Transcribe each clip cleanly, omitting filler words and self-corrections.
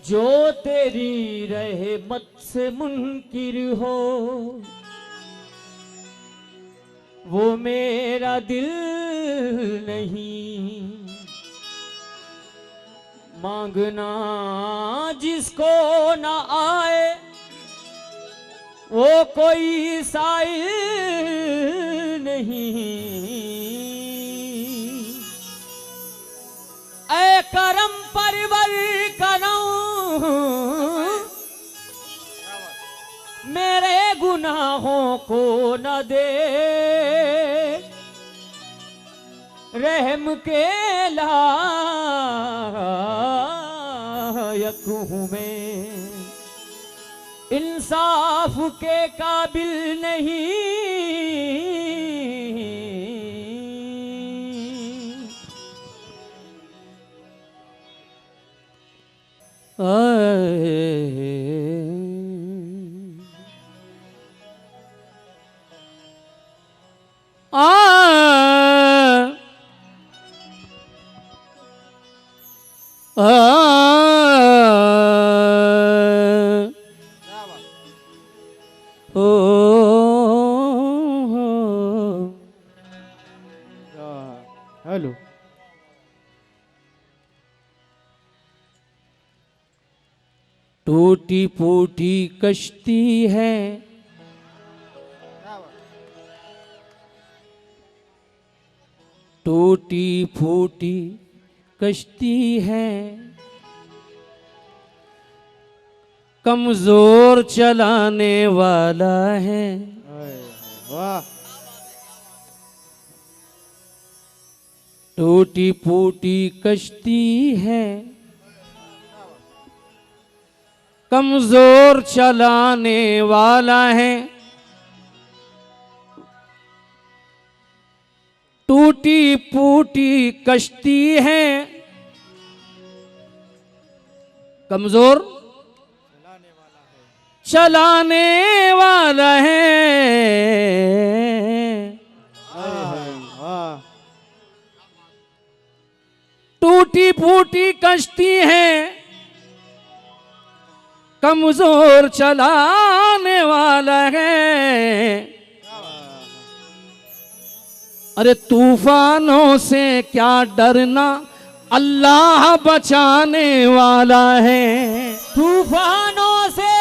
जो तेरी रहमत से मुनकिर हो वो मेरा दिल नहीं। मांगना जिसको ना आए वो कोई साइल नहीं। ऐ करम परवर करम मेरे गुनाहों को न दे। रहम के लायक हूँ मैं, इंसाफ के काबिल नहीं। हेलो टूटी फूटी कश्ती है टूटी फूटी कश्ती है कमजोर चलाने वाला है। वाह टूटी फूटी कश्ती है कमजोर चलाने वाला है। टूटी फूटी कश्ती है कमजोर चलाने वाला है। टूटी फूटी कश्ती है कमजोर चलाने वाला है। अरे तूफानों से क्या डरना अल्लाह बचाने वाला है। तूफानों से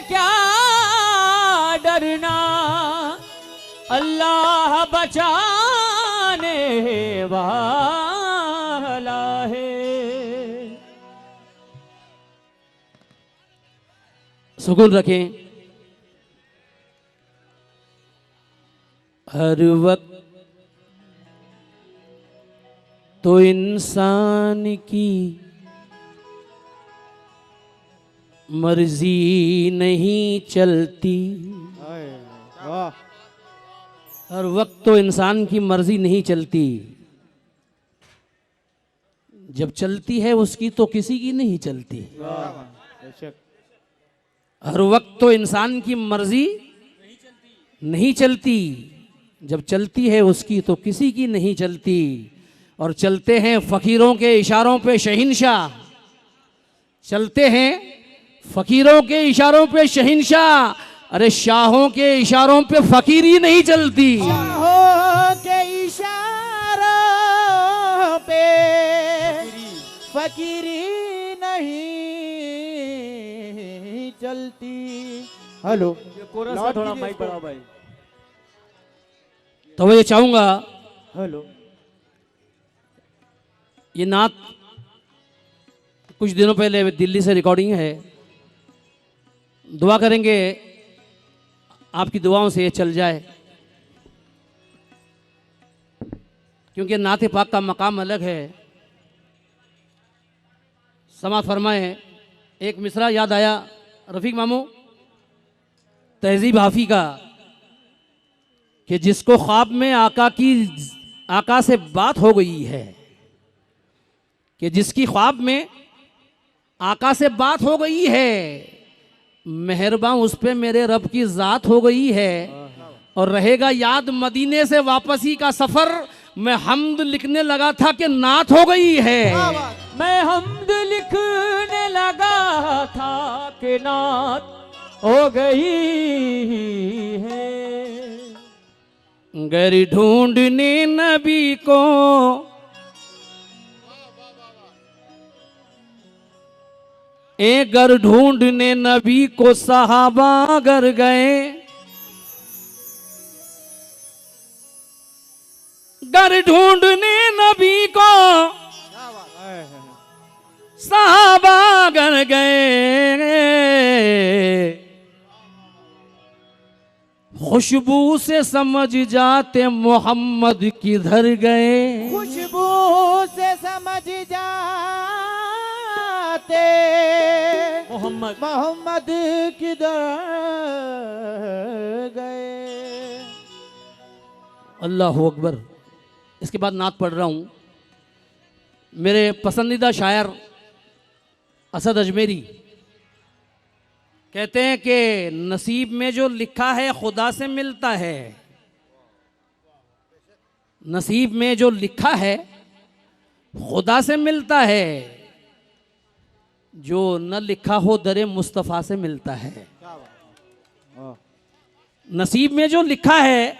क्या डरना अल्लाह बचाने वाला है। सुकून रखें। हर वक्त तो इंसान की मर्जी नहीं चलती। हर वक्त तो इंसान की मर्जी नहीं चलती, जब चलती है उसकी तो किसी की नहीं चलती। हर वक्त तो इंसान की मर्जी नहीं चलती, जब चलती है उसकी तो किसी की नहीं चलती। और चलते हैं फकीरों के इशारों पे शहिंशाह, चलते हैं फकीरों के इशारों पे शहिंशाह। अरे शाहों के इशारों पे फकीरी नहीं चलती। शाहों के इशारों पे फकीरी नहीं चलती। हेलो कोरस का थोड़ा माइक बढ़ाओ भाई। तो मैं ये चाहूंगा, हेलो ये नात कुछ दिनों पहले दिल्ली से रिकॉर्डिंग है, दुआ करेंगे आपकी दुआओं से ये चल जाए, क्योंकि नाते पाक का मकाम अलग है। समात फरमाए। एक मिसरा याद आया रफीक मामू तहजीब हाफी का, कि जिसको ख्वाब में आका से बात हो गई है, कि जिसकी ख्वाब में आका से बात हो गई है, मेहरबान उस पे मेरे रब की ज़ात हो गई है। और रहेगा याद मदीने से वापसी का सफ़र, मैं हम्द लिखने लगा था कि नात हो गई है। मैं हम्द लिखने लगा था कि नात हो गई है। गर ढूंढने नबी को गर ढूंढने नबी को सहाबा गर गए, गर ढूंढने नबी को सहाबा गर गए, खुशबू से समझ जाते मोहम्मद किधर गए। खुशबू से समझ जाते मोहम्मद किधर गए। अल्लाह अकबर। इसके बाद नात पढ़ रहा हूँ। मेरे पसंदीदा शायर असद अजमेरी कहते हैं कि नसीब में जो लिखा है खुदा से मिलता है। नसीब में जो लिखा है खुदा से मिलता है, जो न लिखा हो दरे मुस्तफ़ा से मिलता है। नसीब में जो लिखा है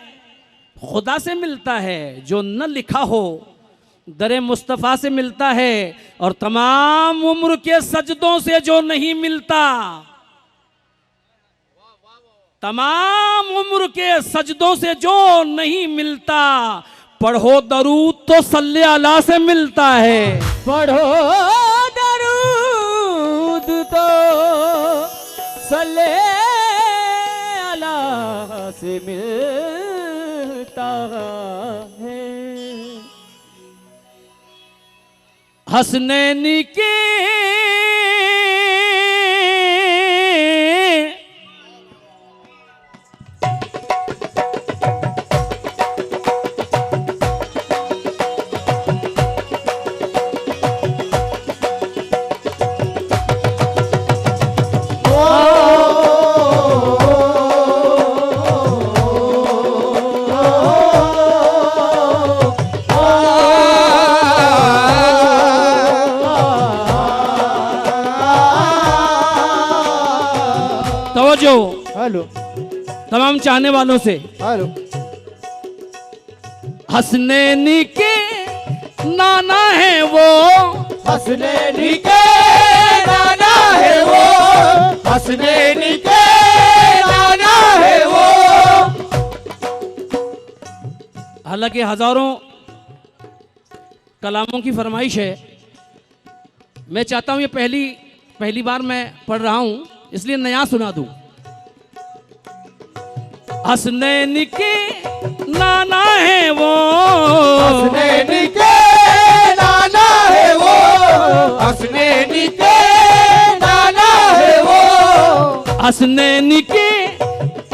खुदा से मिलता है, जो न लिखा हो दरे मुस्तफ़ा से मिलता है। और तमाम उम्र के सजदों से जो नहीं मिलता, तमाम उम्र के सजदों से जो नहीं मिलता, पढ़ो दरूद तो सल्ले अला से मिलता है। पढ़ो दरूद तो सल्ले अला से मिलता है। हसनैन के हेलो तमाम चाहने वालों से, हेलो। हसनैन के नाना है वो, हसनैन के नाना है वो, हसनैन के नाना है वो। हालांकि हजारों कलामों की फरमाइश है, मैं चाहता हूं ये पहली बार मैं पढ़ रहा हूं, इसलिए नया सुना दूं। हसनैन के नाना है वो, हसनैन के नाना है वो, हसनैन के नाना है वो, हसनैन के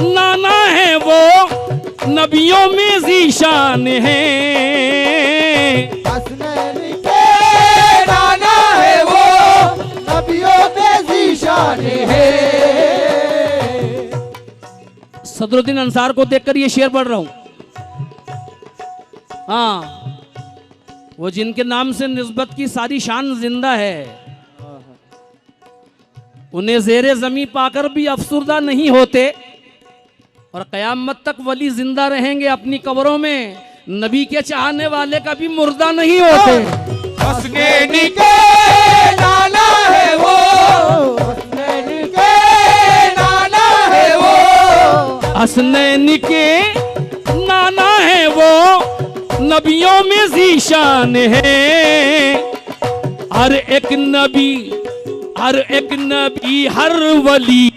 नाना है वो, नबियों में ज़ीशान है। हसनैन के नाना है वो, नबियों में ज़ीशान है। सदरुद्दीन अंसार को देखकर ये शेर पढ़ रहा हूं। हाँ, वो जिनके नाम से निस्बत की सारी शान जिंदा है, उन्हें ज़ेरे ज़मीं पाकर भी अफसुर्दा नहीं होते, और क़यामत तक वली जिंदा रहेंगे अपनी कब्रों में, नबी के चाहने वाले कभी मुर्दा नहीं होते। हसनैन के नाना है वो, हसनैन के नाना है वो, हसनैन के नाना है वो, नबियों में ज़ीशान है। हर एक नबी हर वली,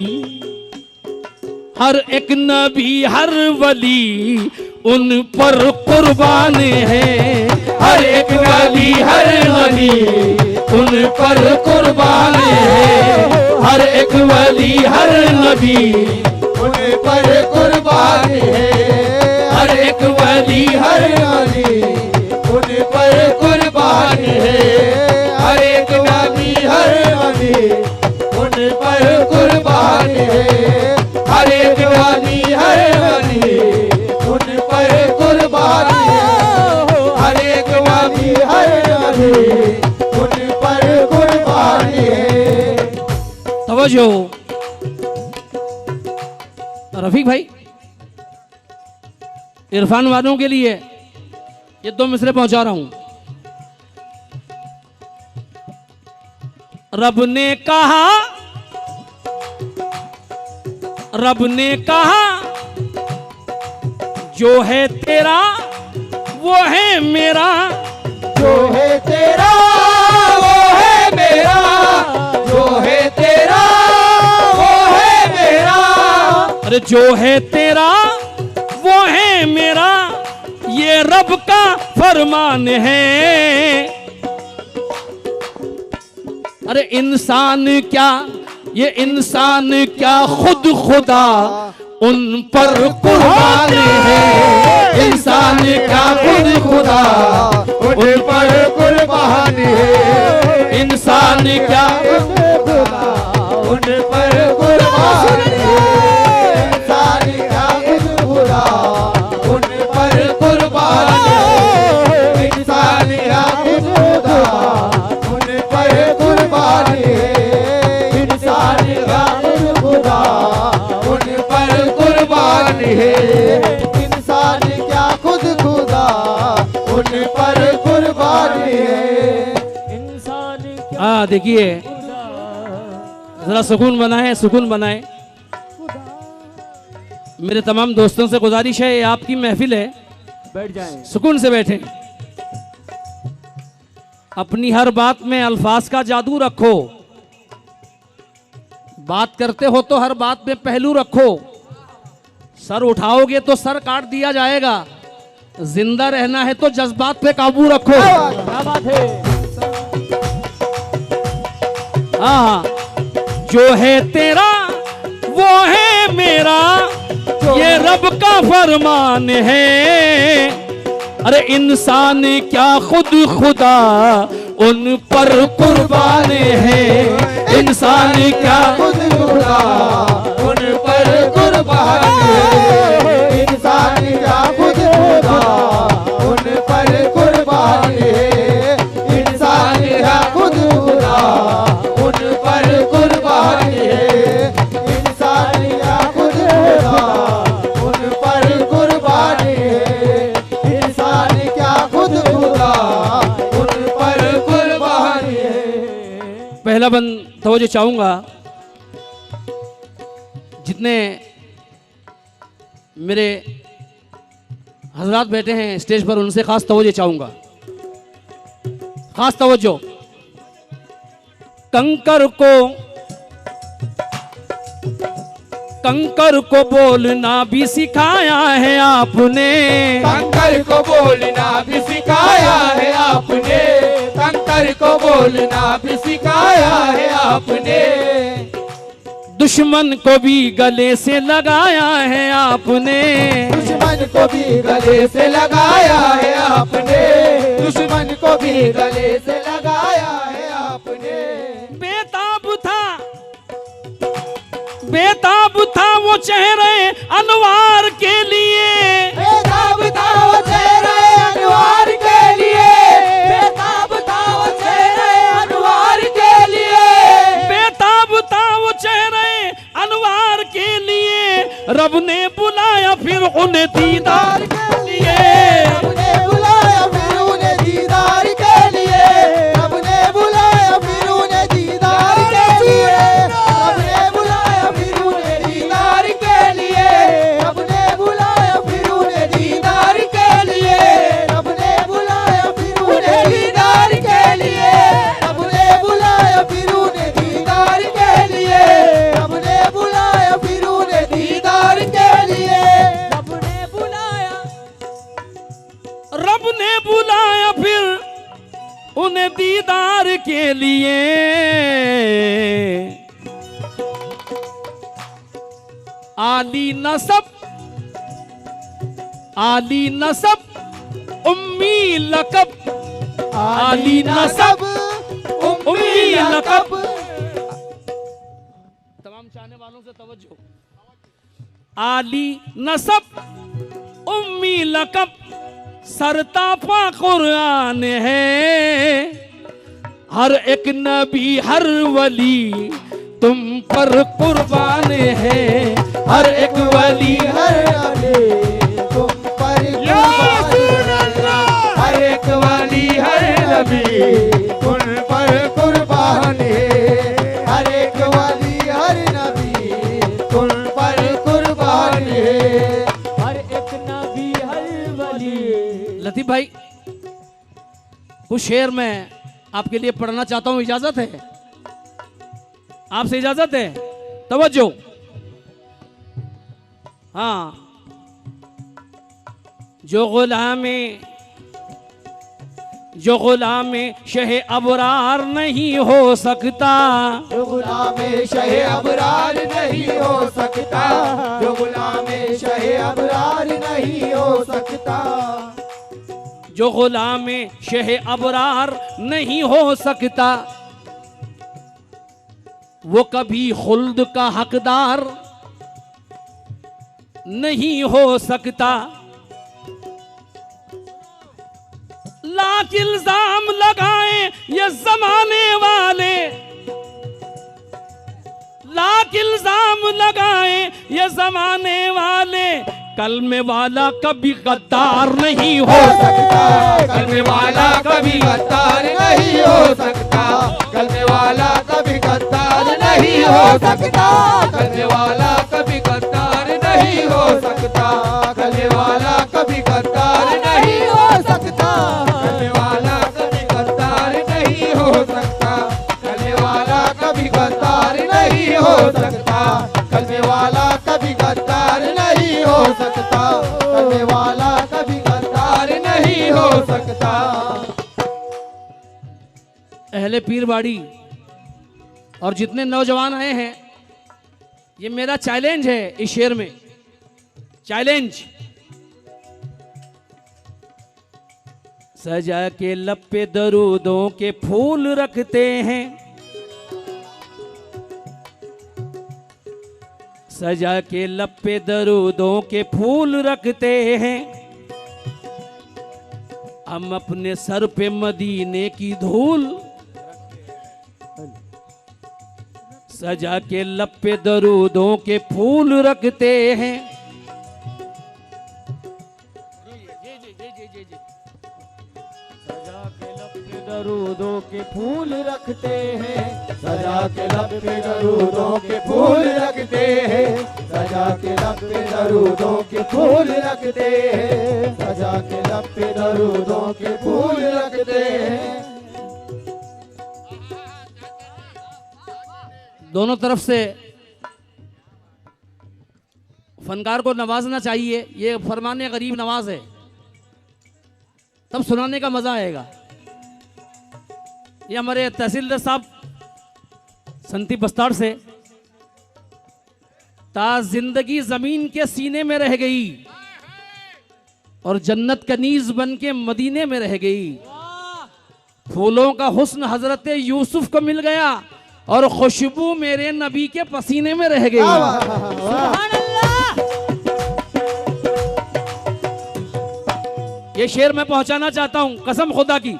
हर एक नबी हर वली उन पर कुर्बान है। हर एक नबी हर वली उन पर कुर्बान है। हर एक वली हर नबी उन पर कुर्बान है। हर एक वली हर वली उन पर कुर्बान है। हर एक नबी हर वली उन पर कुर्बान है। हर एक नबी हर वली उन पर कुर्बान है। हर एक नबी हर वली उन पर तवज्जो। रफीक भाई, इरफान वालों के लिए ये 2 मिसरे पहुंचा रहा हूं। रब ने कहा जो है तेरा वो है मेरा, जो है तेरा वो है मेरा, जो है तेरा वो है मेरा। अरे जो है तेरा वो है मेरा, ये रब का फरमान है। अरे इंसान क्या, ये इंसान क्या खुद खुदा उन पर कुर्बान है। इंसान क्या खुद खुदा उन पर कुर्बान है। इंसान क्या उन पर कुर्बान है। इंसान क्या खुदा उन पर कुर्बान है। इंसान क्या खुदा उन पर कुर्बान है। इंसान क्या खुदा उन पर कुर्बान है। इंसान क्या खुद खुदा उन पर कुर्बान है। इंसान देखिए जरा सुकून बनाए, सुकून बनाए। मेरे तमाम दोस्तों से गुजारिश है, ये आपकी महफिल है, बैठ जाएं। सुकून से बैठें। अपनी हर बात में अल्फाज का जादू रखो। बात करते हो तो हर बात में पहलू रखो। सर उठाओगे तो सर काट दिया जाएगा। जिंदा रहना है तो जज्बात पे काबू रखो। क्या बात है। हाँ, जो है तेरा वो है मेरा, ये रब का फरमान है। अरे इंसान क्या खुद खुदा उन पर कुर्बान है। इंसान क्या खुद खुदा उन पर कुर्बान है। इंसान क्या खुद खुदा उन पर कुर्बान है। इंसान क्या खुद खुदा उन पर कुर्बान है। इंसान क्या खुद खुदा उन पर कुर्बान है। इंसान क्या खुद खुदा उन पर कुर्बान है। पहला बंद तवज्जो चाहूंगा, जितने मेरे हजरात बैठे हैं स्टेज पर उनसे खास तवज्जो चाहूंगा, खास तवज्जो। कंकर को बोलना भी सिखाया है आपने। कंकर को बोलना भी सिखाया है आपने। कंकर को बोलना भी सिखाया है आपने। दुश्मन को भी गले से लगाया है आपने। दुश्मन को भी गले से लगाया है आपने। दुश्मन को भी गले से लगाया है आपने। बेताब था वो चेहरे अनवार के लिए। बेताब था वो चेहरे अनवार के लिए। बेताब था वो चेहरे अनवार के लिए। बेताब था वो चेहरे अनवार के लिए। रब ने बुलाया फिर उन्हें दीदार के लिए। रब ने बुलाया फिर उन्हें दीदार के लिए। रब ने बुलाया फिर उन्हें दीदार के लिए। रब ने बुलाया फिर उन्हें दीदार के लिए। रब ने बुलाया फिर उन्हें दीदार के लिए। रब ने बुलाया फिर उन्हें दीदार के लिए। रब ने बुलाया फिर उन्हें दीदार के लिए। रब ने बुलाया फिर उन्हें दीदार के लिए। रब ने बुलाया फिर उन्हें दीदार के लिए। आली नसब उम्मी लकब। आली नसब उम्मी लकब। तमाम चाहने वालों से तवज्जो। आली नसब उम्मी लकब, सरतापा कुरान है। हर एक नबी हर वली तुम पर कुर्बान है। हर एक वली हर नबी तुम पर कुर्बान है। हर एक वली हर नबी तुम पर कुर्बान है। हर एक वली हर नबी तुम पर कुर्बान है। हर एक नबी हर वली। लतीफ भाई, कुछ शेर मैं आपके लिए पढ़ना चाहता हूं, इजाजत है? आपसे इजाजत है? तवज्जो। हाँ। जो गुलाम शहे अबरार नहीं हो सकता, जो गुलाम शहे अबरार नहीं हो सकता। जो गुलाम शहे अबरार नहीं हो सकता। जो गुलाम शहे अबरार नहीं हो सकता, वो कभी खुल्द का हकदार नहीं हो सकता। लाख इल्जाम लगाए ये जमाने वाले, लाख इल्जाम लगाए ये जमाने वाले, कलमे वाला कभी गद्दार नहीं हो सकता। कलमे वाला कभी गद्दार नहीं हो सकता। कलमे वाला कभी गद्दार नहीं हो सकता। कलमे वाला कभी गद्दार नहीं हो सकता। कलमे वाला कभी गद्दार नहीं हो सकता। कलमे वाला कभी गद्दार नहीं हो सकता। कलमे वाला कभी गद्दार नहीं हो सकता। कलमे वाला कभी गद्दार नहीं हो सकता। कलमे वाला कभी गद्दार नहीं हो सकता। अहले पीरवाड़ी और जितने नौजवान आए हैं, ये मेरा चैलेंज है इस शेर में। चैलेंज। सजा के लब पे दरूदों के फूल रखते हैं, सजा के लब पे दरूदों के फूल रखते हैं, हम अपने सर पे मदीने की धूल, सजा के लब पे दरूदों के फूल रखते हैं। सजा के लब पे दरूदों के फूल रखते हैं। सजा के लब पे दरूदों के फूल रखते हैं। सजा के लब पे दरूदों के फूल रखते हैं। सजा के लब पे दरूदों के फूल रखते हैं। दोनों तरफ से फनकार को नवाजना चाहिए। ये फरमाने गरीब नवाज है, तब सुनाने का मजा आएगा। ये हमारे तहसीलदार साहब संती बस्तार से, ता जिंदगी जमीन के सीने में रह गई और जन्नत कनीज बन के मदीने में रह गई, फूलों का हुस्न हजरत यूसुफ को मिल गया और खुशबू मेरे नबी के पसीने में रह गई। सुभान अल्लाह। ये शेर मैं पहुंचाना चाहता हूं कसम खुदा की।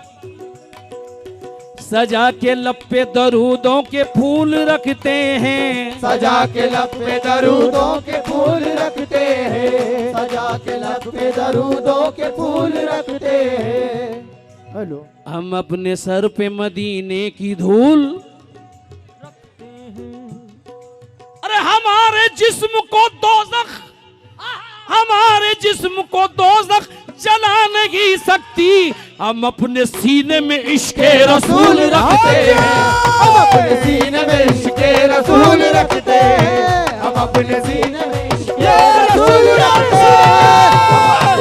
सजा के लब पे दरूदों के फूल रखते हैं। सजा के लब पे दरूदों के फूल रखते हैं। सजा के लब पे दरूदों के फूल रखते हैं। हेलो। हम अपने सर पे मदीने की धूल, अरे हमारे जिस्म को दोज़ख, हमारे जिस्म को दोज़ख जला नहीं सकती, हम अपने सीने में इश्क़े रसूल रखते हैं। हम अपने सीने में इश्क़े रसूल रखते हैं। हम अपने सीने में इश्क़े रसूल रखते हैं।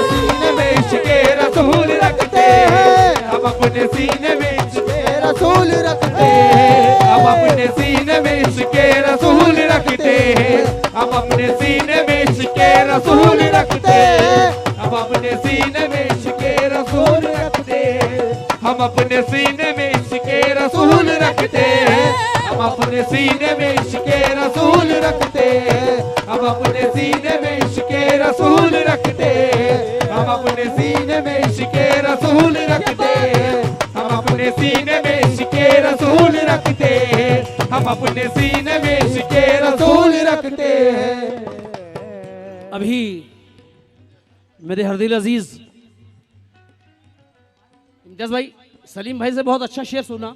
सीने में इश्क़े रसूल रखते हैं। हम अपने सीने में इश्क़े रसूल रखते हैं। हम अपने सीने में इश्क़े रसूल रखते हैं। हम अपने सीने में इश्क़े रसूल रखते हैं। हम अपने सीने में इश्क़े रसूल रखते हैं। हम अपने सीने में इश्क़े रसूल रखते हैं। हम अपने सीने में इश्क़े रसूल रखते हैं। हम अपने सीने में इश्क़े रसूल रखते हैं। हम अपने सीने में इश्क़े रसूल रखते हैं। हम अपने सीने में इश्क़े रसूल रखते हैं। हम अपने सीने में इश्क़े रसूल रखते हैं। अभी मेरे हरदिल अजीज इम्तियाज भाई सलीम भाई से बहुत अच्छा शेर सुना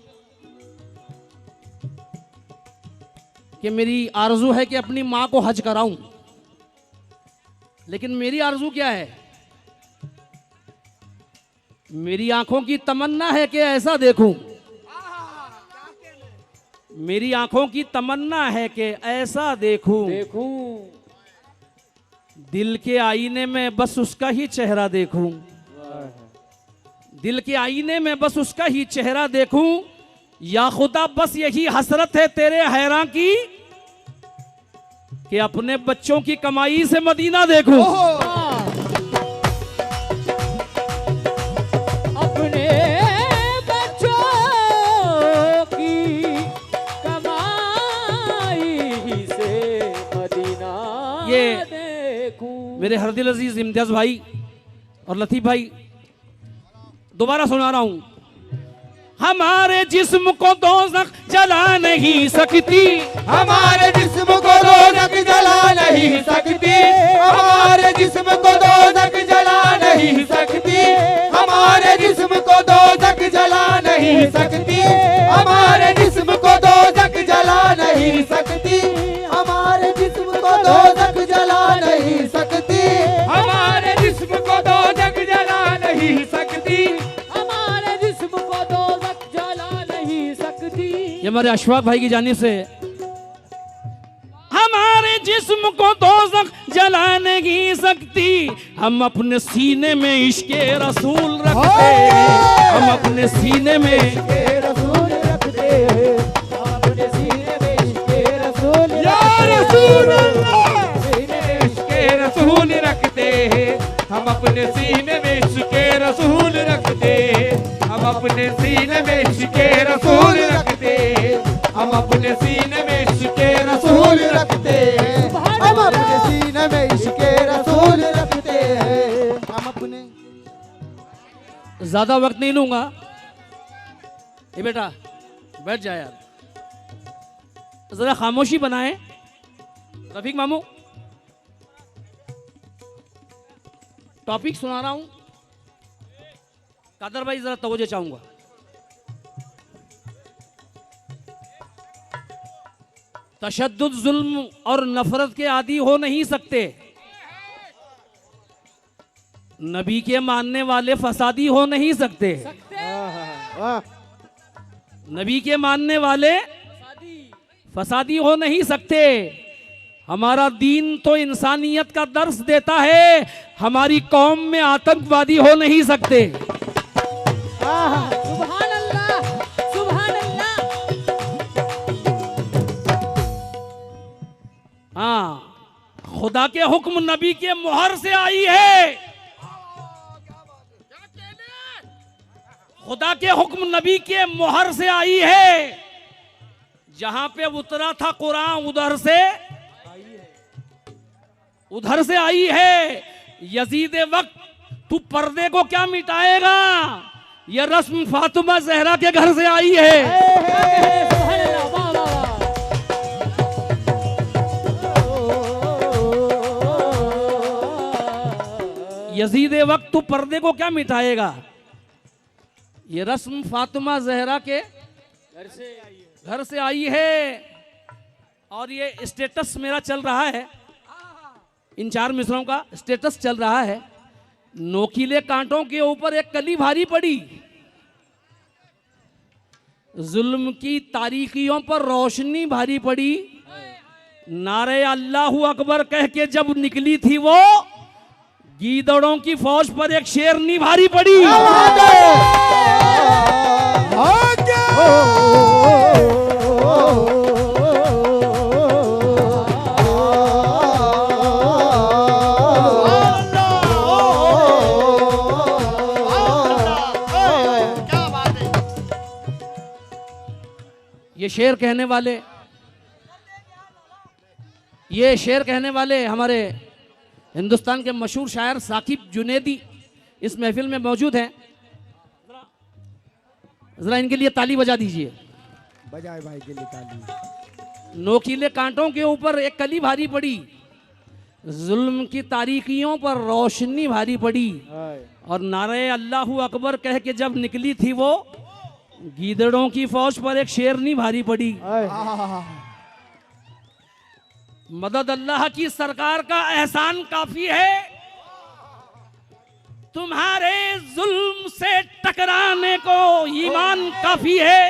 कि मेरी आरजू है कि अपनी माँ को हज कराऊं, लेकिन मेरी आरजू क्या है? मेरी आंखों की तमन्ना है कि ऐसा देखूं, मेरी आंखों की तमन्ना है कि ऐसा देखूं, दिल के आईने में बस उसका ही चेहरा देखूं, दिल के आईने में बस उसका ही चेहरा देखूं। या खुदा बस यही हसरत है तेरे हैरां की कि अपने बच्चों की कमाई से मदीना देखूं। अपने बच्चों की कमाई से मदीना ये देखूं। मेरे हरदिल अजीज इम्तियाज भाई और लतीफ भाई दोबारा सुना रहा हूं। हमारे जिस्म को दोज़ख जला नहीं सकती, हमारे जिस्म को दोज़ख जला नहीं सकती, हमारे जिस्म को दोज़ख जला नहीं सकती, हमारे जिस्म को दोज़ख जला नहीं सकती, हमारे जिस्म को दोज़ख जला नहीं सकती, हमारे जिस्म को दोज़ख जला नहीं सकती, हमारे जिस्म को दोज़ख जला नहीं सकती, हमारे जिस्म को दोज़ख जला नहीं सकती। ये हमारे अशफाक भाई की जानिब से हमारे जिस्म को दोज़ख जला नहीं सकती, हम अपने सीने में इश्क़े रसूल रखते हैं, हम अपने सीने में इश्क़े रसूल रखते हैं, हम अपने सीने में इश्क़े रसूल या रसूल अल्लाह, सीने में इश्क़े रसूल रखते हैं, हम अपने सीने में इश्क़े रसूल रखते हैं, हम अपने सीने में इश्क़े रसूल रखते हैं, हम अपने सीने में इश्क़े रसूल रखते हैं, हम अपने सीने में इश्क़े रसूल रखते हैं, हम अपने। ज्यादा वक्त नहीं लूंगा। ये बेटा बैठ जाए यार, जरा खामोशी बनाए। रफीक मामू टॉपिक सुना रहा हूं, कादर भाई जरा तवज्जो चाहूंगा। तशद्दुद, जुल्म और नफरत के आदी हो नहीं सकते। नबी के मानने वाले फसादी हो नहीं सकते। नबी के मानने वाले फसादी हो नहीं सकते। हमारा दीन तो इंसानियत का दर्स देता है, हमारी कौम में आतंकवादी हो नहीं सकते। सुभान अल्लाह, सुभान अल्लाह। हाँ, खुदा के हुक्म नबी के मुहर से आई है, खुदा के हुक्म नबी के मुहर से आई है। जहां पे उतरा था कुरान उधर से आई है। यजीद वक्त तू पर्दे को क्या मिटाएगा, यह रस्म फातिमा जहरा के घर से आई है। सुभान अल्लाह, वाह वाह वाह। यजीद वक्त तू पर्दे को क्या मिटाएगा, ये रस्म फातिमा जहरा के घर से आई है। और ये स्टेटस मेरा चल रहा है, इन चार मिसरों का स्टेटस चल रहा है। नोकीले कांटों के ऊपर एक कली भारी पड़ी, जुल्म की तारीकियों पर रोशनी भारी पड़ी। नारे अल्लाहू अकबर कह के जब निकली थी वो, गीदड़ों की फौज पर एक शेरनी भारी पड़ी। ये शेर कहने वाले हमारे हिंदुस्तान के मशहूर शायर साकिब जुनेदी इस महफिल में मौजूद हैं। जरा इनके लिए ताली बजा दीजिए। बजाए भाई के निकाली। नोकीले कांटों के ऊपर एक कली भारी पड़ी, जुल्म की तारीकियों पर रोशनी भारी पड़ी, और नारे अल्लाहू अकबर कह के जब निकली थी वो, गीदड़ों की फौज पर एक शेरनी भारी पड़ी। मदद अल्लाह की सरकार का एहसान काफी है, तुम्हारे जुल्म से टकराने को ईमान काफी है,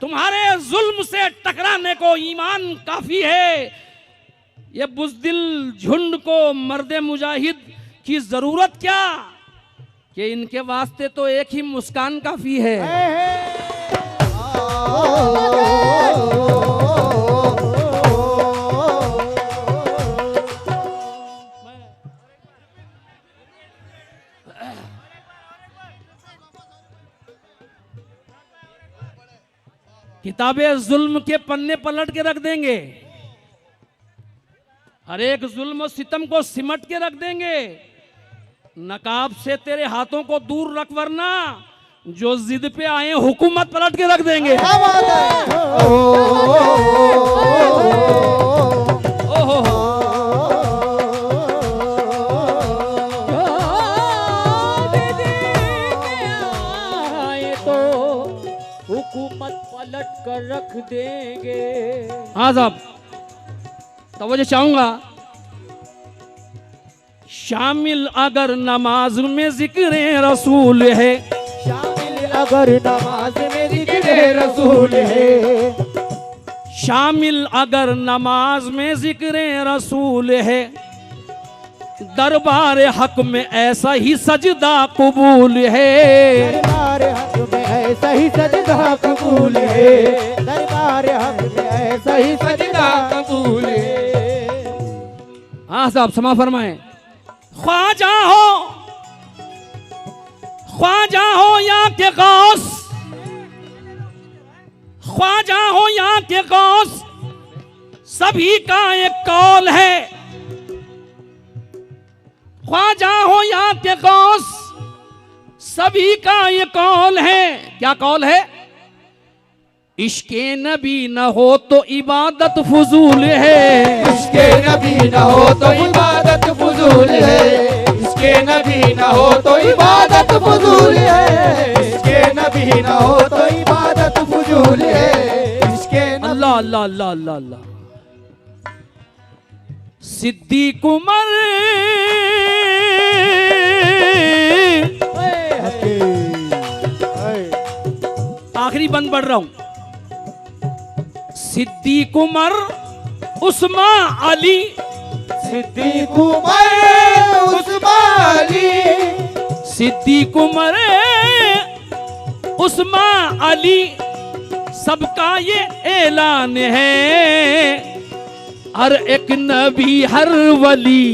तुम्हारे जुल्म से टकराने को ईमान काफी है। ये बुज़दिल झुंड को मर्दे मुजाहिद की जरूरत क्या, कि इनके वास्ते तो एक ही मुस्कान काफी है। किताबें जुल्म के पन्ने पलट के रख देंगे, हर एक जुल्म और सितम को सिमट के रख देंगे। नकाब से तेरे हाथों को दूर रख, वरना जो जिद पे आए हुकूमत पलट के रख देंगे। हुकूमत पलट कर रख देंगे। हाँ साहब, तवज्जो चाहूंगा, शामिल अगर नमाज में जिक्र रसूल है, शामिल अगर नमाज में जिक्र रसूल है, शामिल अगर नमाज में जिक्र रसूल है, दरबार हक में ऐसा ही सजदा कबूल है। दरबार हक में ऐसा ही सजदा कबूल है, दरबार हक में ऐसा ही सजदा कबूल है। हाँ साहब, समा फरमाए। ख्वाजा हो या के गौस, ख्वाजा हो या के गौस, सभी का एक कौल है। ख्वाजा हो या के गौस, सभी का ये कौल है। क्या कौल है? इश्के नबी न हो तो इबादत फजूल है, इश्के नबी न हो तो इबादत फजूल है, इश्के नबी न हो तो इबादत फजूल है, इश्के नबी न हो तो इबादत फजूल है, इश्के अल्लाह अल्लाह अल्लाह अल्लाह अल्लाह। सिद्दीक उमर आखिरी बंद पढ़ रहा हूं। सिद्दीक उमर उस्मान अली, सिद्दीक उमर उस्मान अली, सिद्दीक उमर उस्मान अली, सबका ये ऐलान है। हर एक नबी हर वली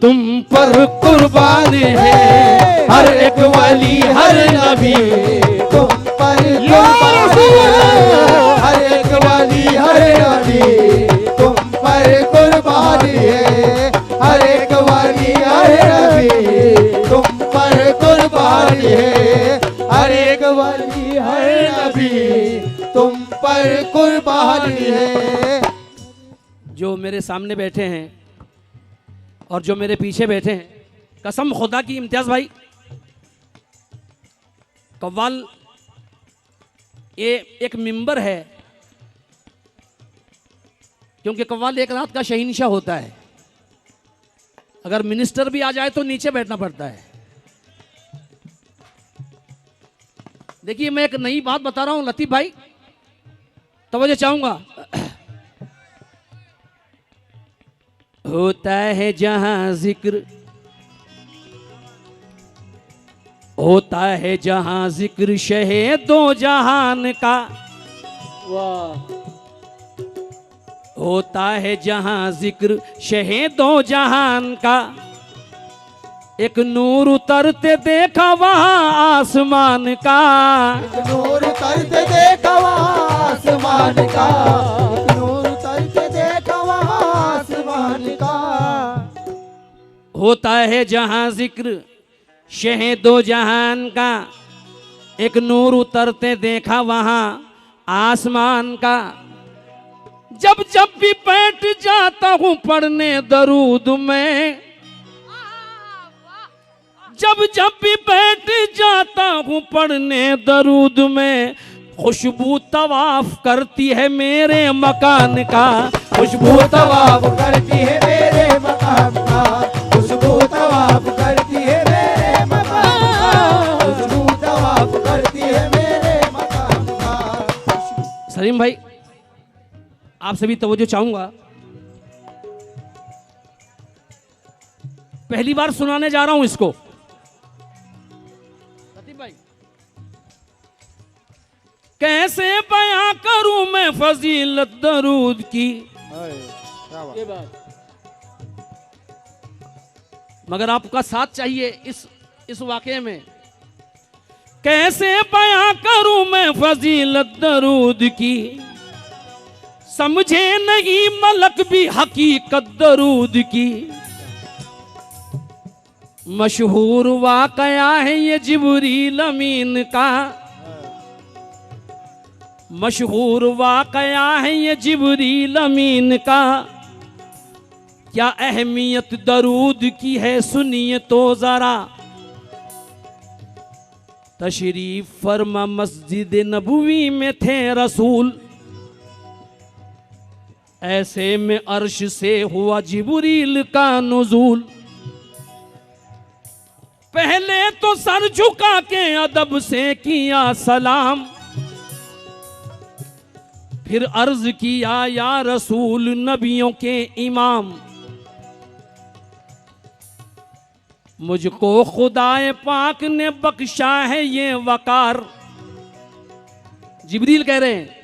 तुम पर कुर्बान है, हर एक वली हर नबी तुम पर कुर्बान है, हर एक वली हर नबी तुम पर कुर्बान है, हर एक वली हर नबी तुम पर कुर्बान है, हर एक वली हर नबी तुम पर कुर्बान है। जो मेरे सामने बैठे हैं और जो मेरे पीछे बैठे हैं, कसम खुदा की इम्तियाज भाई, कव्वाल ये एक मिंबर है, क्योंकि कव्वाल एक रात का शहींशाह होता है। अगर मिनिस्टर भी आ जाए तो नीचे बैठना पड़ता है। देखिए, मैं एक नई बात बता रहा हूं लतीफ भाई, तवज्जो चाहूंगा। होता है जहां जिक्र, होता है जहां जिक्र शहे दो जहान का, वाह, होता है जहां जिक्र शहे दो जहान का, एक नूर उतरते देखा वहां आसमान का, नूर उतरते देखा वहां आसमान का, नूर उतरते देखा वहां आसमान का। होता है जहां जिक्र शहे दो जहान का, एक नूर उतरते देखा वहां आसमान का। जब जब भी बैठ जाता हूं पढ़ने दरूद में, जब जब भी बैठ जाता हूं पढ़ने दरूद में, खुशबू तवाफ करती है मेरे मकान का। खुशबू तवाफ करती है मेरे मकान का, खुशबू तवाफ करती है मेरे मकान का, खुशबू तवाफ करती है मेरे मकान का। सलीम भाई आप सभी तवज्जो चाहूंगा, पहली बार सुनाने जा रहा हूं इसको। सतीम भाई कैसे बयां करूं मैं फजीलत दरूद की, ये बात मगर आपका साथ चाहिए इस वाकये में। कैसे बयां करूं मैं फजीलत दरूद की, समझे नहीं मलक भी हकीकत दरूद की। मशहूर वाकया है ये जिब्रील अमीन का, मशहूर वाकया है ये जिब्रील अमीन का। क्या अहमियत दरूद की है सुनिए तो जरा। तशरीफ फरमा मस्जिद नबवी में थे रसूल, ऐसे में अर्श से हुआ जिब्रील का नुज़ूल। पहले तो सर झुका के अदब से किया सलाम, फिर अर्ज किया या रसूल नबियों के इमाम। मुझको खुदाए पाक ने बख्शा है ये वकार, जिब्रील कह रहे हैं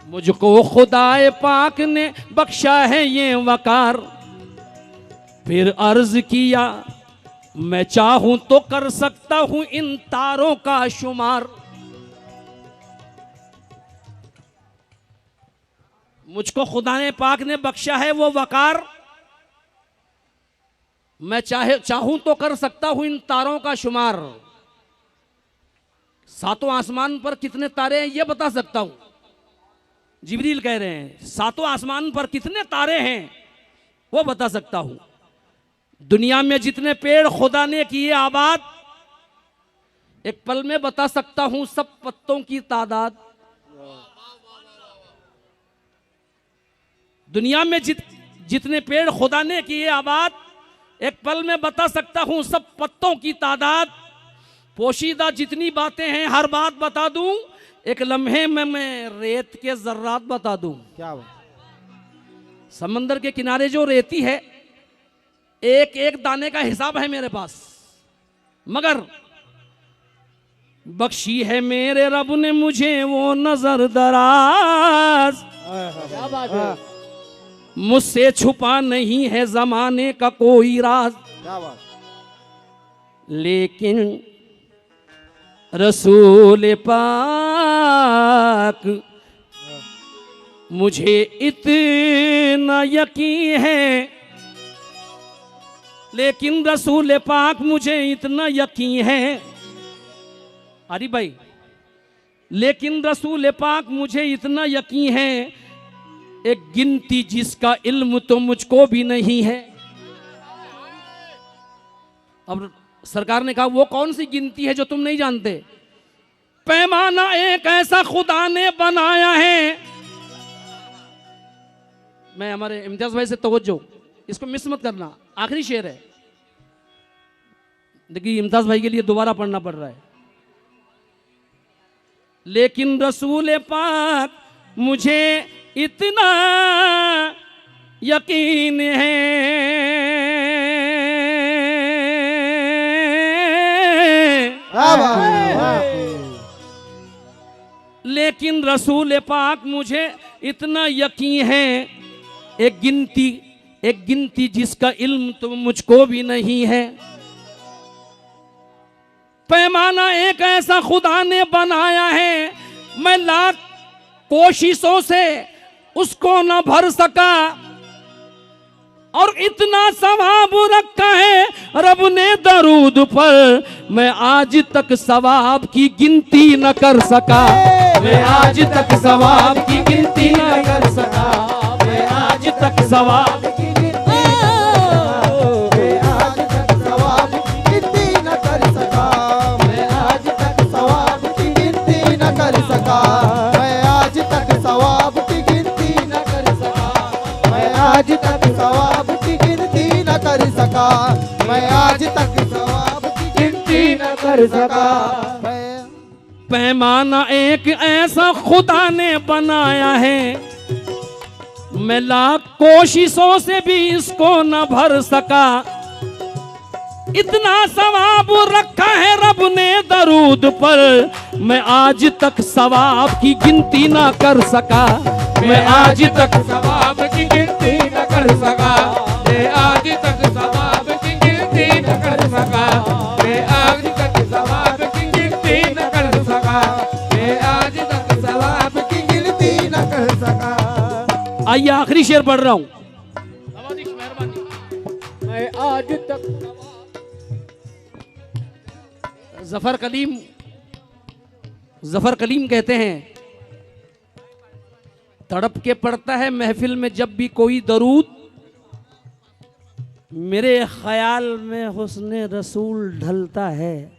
मुझको खुदाए पाक ने बख्शा है ये वकार। फिर अर्ज किया मैं चाहूं तो कर सकता हूं इन तारों का शुमार। मुझको खुदा ने पाक ने बख्शा है वो वकार, मैं चाहूं तो कर सकता हूं इन तारों का शुमार। सातों आसमान पर कितने तारे हैं ये बता सकता हूं। जिब्रील कह रहे हैं सातों आसमान पर कितने तारे हैं वो बता सकता हूं। दुनिया में जितने पेड़ खुदा ने किए आबाद, एक पल में बता सकता हूं सब पत्तों की तादाद। दुनिया में जितने पेड़ खुदा ने किए आबाद, एक पल में बता सकता हूं सब पत्तों की तादाद। पोशीदा जितनी बातें हैं हर बात बता दूं, एक लम्हे में मैं रेत के जर्रात बता दूं। क्या बात। समंदर के किनारे जो रेती है एक एक दाने का हिसाब है मेरे पास, मगर बख्शी है मेरे रब ने मुझे वो नजर दराज। क्या बात है। मुझसे छुपा नहीं है जमाने का कोई राज। क्या बात। लेकिन रसूल पाक मुझे इतना यकीन है, लेकिन रसूल पाक मुझे इतना यकीन है। अरे भाई, लेकिन रसूल पाक मुझे इतना यकीन है, एक गिनती जिसका इल्म तो मुझको भी नहीं है। अब सरकार ने कहा वो कौन सी गिनती है जो तुम नहीं जानते। पैमाना एक ऐसा खुदा ने बनाया है। मैं हमारे इम्तियाज भाई से तवज्जो, इसको मिस मत करना, आखिरी शेर है। देखिए इम्तियाज भाई के लिए दोबारा पढ़ना पड़ रहा है। लेकिन रसूल पाक मुझे इतना यकीन है, लेकिन रसूल पाक मुझे इतना यकीन है, एक गिनती जिसका इल्म तो मुझको भी नहीं है। पैमाना एक ऐसा खुदा ने बनाया है, मैं लाख कोशिशों से उसको न भर सका। और इतना सवाब रखा है रब ने दरूद पर, मैं आज तक सवाब की गिनती न कर सका। मैं आज तक सवाब की गिनती न कर सका। मैं आज तक सवाब की मैं आज तक सवाब की गिनती न कर सका। मैं आज तक सवाब की गिनती न कर सका। मैं आज तक सवाब की गिनती न कर सका। मैं आज तक सवाब की गिनती न कर सका। मैं आज तक सवाब की गिनती न कर सका। पैमाना एक ऐसा खुदा ने बनाया है, मैं लाख कोशिशों से भी इसको न भर सका। इतना सवाब रखा है रब ने दरूद पर, मैं आज तक सवाब की गिनती न कर सका। मैं आज तक सवाब की गिनती न कर सका। मैं आज तक सवाब की गिनती न कर सका। मैं आज तक सवाब की गिनती न कर सका। मैं आज तक सवाब की गिनती न कर सका। आइए आखिरी शेर पढ़ रहा हूं। मैं आज तक जफर कलीम कहते हैं, तड़प के पड़ता है महफिल में जब भी कोई दरूद, मेरे ख्याल में हुस्ने रसूल ढलता है।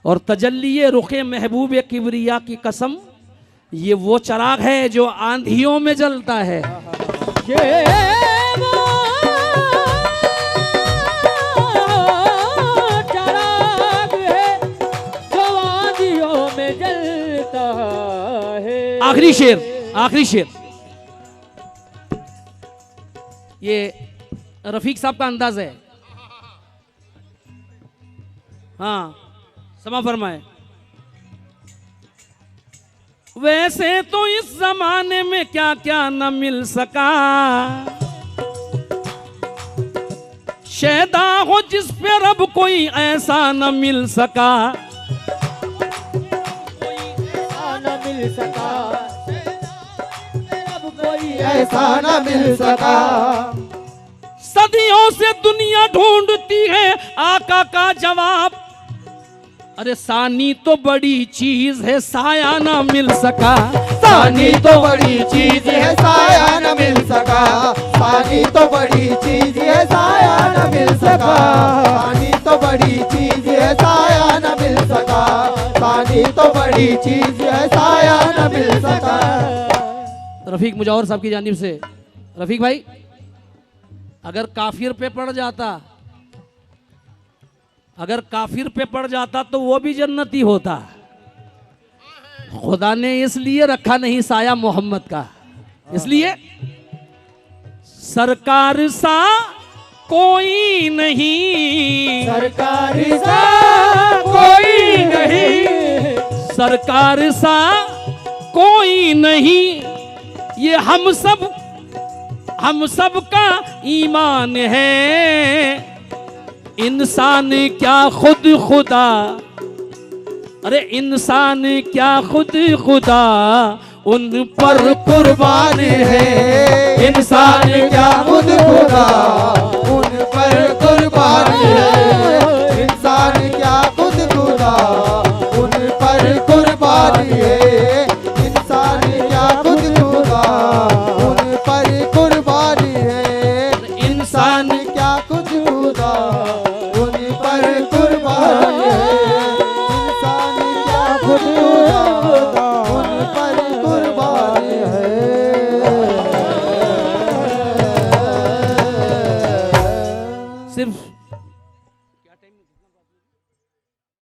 और तजल्ली रुखे महबूब किबरिया की कसम, ये वो चराग है जो आंधियों में जलता है। ये वो चराग है जो आंधियों में जलता है। आखिरी शेर ये रफीक साहब का अंदाज है। हाँ, समा फरमाए। वैसे तो इस जमाने में क्या क्या न मिल सका, शैदा हो जिस पे रब कोई ऐसा न मिल सका। न मिल सका, अब कोई ऐसा न मिल सका। सदियों से दुनिया ढूंढती है आका का जवाब। अरे सानी तो बड़ी चीज है साया ना मिल सका। सानी तो बड़ी चीज है साया न मिल सका। सानी तो बड़ी चीज है साया न मिल सका। सानी तो बड़ी चीज है साया न मिल सका। सानी तो बड़ी चीज है साया न मिल सका। रफीक मुजौहर साहब की जानिब से, रफीक भाई अगर काफिर पे पड़ जाता तो वो भी जन्नती होता। खुदा ने इसलिए रखा नहीं साया मोहम्मद का, इसलिए सरकार सा कोई नहीं। सरकार सा कोई नहीं। सरकार सा कोई नहीं, ये हम सब का ईमान है। इंसान क्या खुद खुदा, अरे इंसान क्या खुद खुदा, उन पर कुर्बान है। इंसान क्या खुद खुदा, उन पर कुर्बान है।